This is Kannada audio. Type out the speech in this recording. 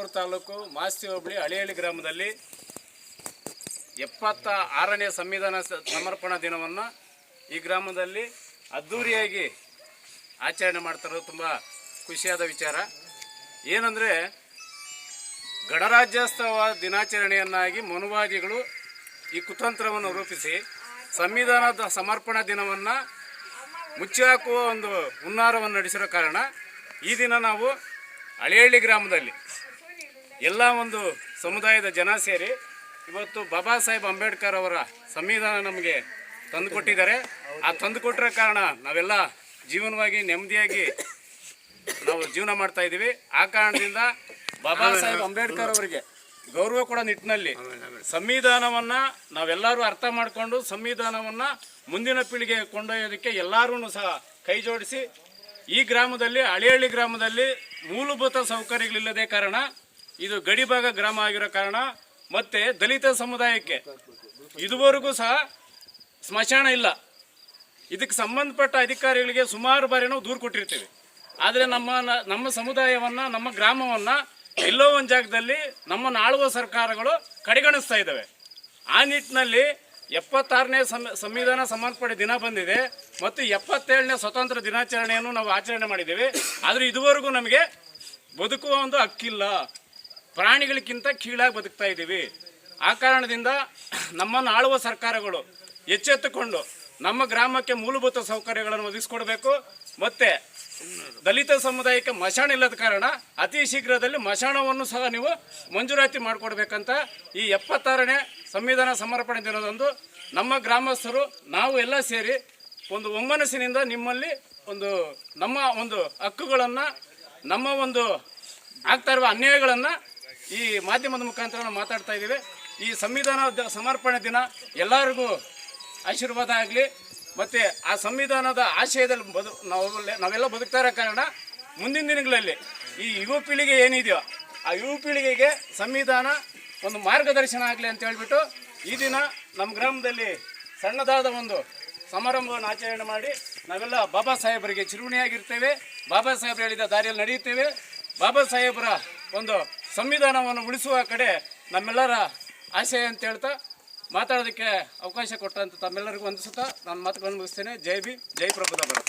ಹಿರಿಯೂರು ತಾಲೂಕು ಮಾಸ್ತಿ ಹೋಬಳಿ ಹಳಿಹಳ್ಳಿ ಗ್ರಾಮದಲ್ಲಿ 76ನೇ ಸಂವಿಧಾನ ಸಮರ್ಪಣಾ ದಿನವನ್ನು ಈ ಗ್ರಾಮದಲ್ಲಿ ಅದ್ಧೂರಿಯಾಗಿ ಆಚರಣೆ ಮಾಡ್ತಾರೋ ತುಂಬ ಖುಷಿಯಾದ ವಿಚಾರ. ಏನಂದರೆ ಗಣರಾಜ್ಯೋತ್ಸವ ದಿನಾಚರಣೆಯನ್ನಾಗಿ ಮನುವಾದಿಗಳು ಈ ಕುತಂತ್ರವನ್ನು ರೂಪಿಸಿ ಸಂವಿಧಾನದ ಸಮರ್ಪಣಾ ದಿನವನ್ನು ಮುಚ್ಚಾಕುವ ಒಂದು ಹುನ್ನಾರವನ್ನು ನಡೆಸಿರೋ ಕಾರಣ ಈ ದಿನ ನಾವು ಹಳಿಹಳ್ಳಿ ಗ್ರಾಮದಲ್ಲಿ ಎಲ್ಲ ಒಂದು ಸಮುದಾಯದ ಜನ ಸೇರಿ ಇವತ್ತು ಬಾಬಾ ಸಾಹೇಬ್ ಅಂಬೇಡ್ಕರ್ ಅವರ ಸಂವಿಧಾನ ನಮಗೆ ತಂದುಕೊಟ್ಟಿದ್ದಾರೆ. ಆ ತಂದುಕೊಟ್ಟಿರೋ ಕಾರಣ ನಾವೆಲ್ಲ ಜೀವನವಾಗಿ ನೆಮ್ಮದಿಯಾಗಿ ನಾವು ಜೀವನ ಮಾಡ್ತಾ ಇದ್ದೀವಿ. ಆ ಕಾರಣದಿಂದ ಬಾಬಾ ಸಾಹೇಬ್ ಅಂಬೇಡ್ಕರ್ ಅವರಿಗೆ ಗೌರವ ಕೊಡೋ ನಿಟ್ಟಿನಲ್ಲಿ ಸಂವಿಧಾನವನ್ನು ನಾವೆಲ್ಲರೂ ಅರ್ಥ ಮಾಡಿಕೊಂಡು ಸಂವಿಧಾನವನ್ನು ಮುಂದಿನ ಪೀಳಿಗೆಗೆ ಕೊಂಡೊಯ್ಯೋದಕ್ಕೆ ಎಲ್ಲರೂ ಸಹ ಕೈ ಜೋಡಿಸಿ ಈ ಗ್ರಾಮದಲ್ಲಿ ಹಳಿಹಳ್ಳಿ ಗ್ರಾಮದಲ್ಲಿ ಮೂಲಭೂತ ಸೌಕರ್ಯಗಳಿಲ್ಲದೆ ಕಾರಣ ಇದು ಗಡಿಭಾಗ ಗ್ರಾಮ ಆಗಿರೋ ಕಾರಣ ಮತ್ತು ದಲಿತ ಸಮುದಾಯಕ್ಕೆ ಇದುವರೆಗೂ ಸಹ ಸ್ಮಶಾನ ಇಲ್ಲ. ಇದಕ್ಕೆ ಸಂಬಂಧಪಟ್ಟ ಅಧಿಕಾರಿಗಳಿಗೆ ಸುಮಾರು ಬಾರಿ ನಾವು ದೂರು ಕೊಟ್ಟಿರ್ತೀವಿ. ಆದರೆ ನಮ್ಮ ಸಮುದಾಯವನ್ನು ನಮ್ಮ ಗ್ರಾಮವನ್ನು ಎಲ್ಲೋ ಒಂದು ಜಾಗದಲ್ಲಿ ನಮ್ಮನ್ನು ಆಳುವ ಸರ್ಕಾರಗಳು ಕಡೆಗಣಿಸ್ತಾ ಇದ್ದಾವೆ. ಆ ನಿಟ್ಟಿನಲ್ಲಿ 76ನೇ ಸಂವಿಧಾನ ಸಮರ್ಪಣೆ ದಿನ ಬಂದಿದೆ ಮತ್ತು 77ನೇ ಸ್ವತಂತ್ರ ದಿನಾಚರಣೆಯನ್ನು ನಾವು ಆಚರಣೆ ಮಾಡಿದ್ದೇವೆ. ಆದರೆ ಇದುವರೆಗೂ ನಮಗೆ ಬದುಕುವ ಒಂದು ಹಕ್ಕಿಲ್ಲ, ಪ್ರಾಣಿಗಳಿಗಿಂತ ಕೀಳಾಗಿ ಬದುಕ್ತಾ ಇದ್ದೀವಿ. ಆ ಕಾರಣದಿಂದ ನಮ್ಮನ್ನು ಆಳುವ ಸರ್ಕಾರಗಳು ಎಚ್ಚೆತ್ತುಕೊಂಡು ನಮ್ಮ ಗ್ರಾಮಕ್ಕೆ ಮೂಲಭೂತ ಸೌಕರ್ಯಗಳನ್ನು ಒದಗಿಸ್ಕೊಡ್ಬೇಕು. ಮತ್ತು ದಲಿತ ಸಮುದಾಯಕ್ಕೆ ಮಶಾಣ ಇಲ್ಲದ ಕಾರಣ ಅತಿ ಶೀಘ್ರದಲ್ಲಿ ಮಶಾಣವನ್ನು ಸಹ ನೀವು ಮಂಜೂರಾತಿ ಮಾಡಿಕೊಡ್ಬೇಕಂತ ಈ 76ನೇ ಸಂವಿಧಾನ ಸಮರ್ಪಣೆ ದಿನದಂದು ನಮ್ಮ ಗ್ರಾಮಸ್ಥರು ನಾವು ಎಲ್ಲ ಸೇರಿ ಒಂದು ಒಮ್ಮನಸ್ಸಿನಿಂದ ನಿಮ್ಮಲ್ಲಿ ನಮ್ಮ ಒಂದು ಹಕ್ಕುಗಳನ್ನು ನಮ್ಮ ಒಂದು ಆಗ್ತಾ ಇರುವ ಅನ್ಯಾಯಗಳನ್ನು ಈ ಮಾಧ್ಯಮದ ಮುಖಾಂತರ ನಾವು ಮಾತಾಡ್ತಾ ಇದ್ದೀವಿ. ಈ ಸಂವಿಧಾನ ಸಮರ್ಪಣೆ ದಿನ ಎಲ್ಲರಿಗೂ ಆಶೀರ್ವಾದ ಆಗಲಿ. ಮತ್ತು ಆ ಸಂವಿಧಾನದ ಆಶಯದಲ್ಲಿ ನಾವೆಲ್ಲ ಬದುಕ್ತಾ ಇರೋ ಕಾರಣ ಮುಂದಿನ ದಿನಗಳಲ್ಲಿ ಈ ಯುವ ಪೀಳಿಗೆ ಏನಿದೆಯೋ ಆ ಯುವ ಪೀಳಿಗೆಗೆ ಸಂವಿಧಾನ ಒಂದು ಮಾರ್ಗದರ್ಶನ ಆಗಲಿ ಅಂತ ಹೇಳ್ಬಿಟ್ಟು ಈ ದಿನ ನಮ್ಮ ಗ್ರಾಮದಲ್ಲಿ ಸಣ್ಣದಾದ ಒಂದು ಸಮಾರಂಭವನ್ನು ಆಚರಣೆ ಮಾಡಿ ನಾವೆಲ್ಲ ಬಾಬಾ ಸಾಹೇಬರಿಗೆ ಚಿರುಣಿಯಾಗಿರ್ತೇವೆ. ಬಾಬಾ ಸಾಹೇಬರು ಹೇಳಿದ ದಾರಿಯಲ್ಲಿ ನಡೆಯುತ್ತೇವೆ. ಬಾಬಾ ಸಾಹೇಬರ ಒಂದು ಸಂವಿಧಾನವನ್ನು ಉಳಿಸುವ ಕಡೆ ನಮ್ಮೆಲ್ಲರ ಆಶಯ ಅಂತ ಹೇಳ್ತಾ ಮಾತಾಡೋದಕ್ಕೆ ಅವಕಾಶ ಕೊಟ್ಟಂತ ತಮ್ಮೆಲ್ಲರಿಗೂ ವಂದಿಸುತ್ತಾ ನಾನು ಮಾತುಗಳನ್ನು ಮುಗಿಸ್ತೇನೆ. ಜೈ ಭೀಮ್, ಜೈ ಪ್ರಭುದ ಭಾರತ.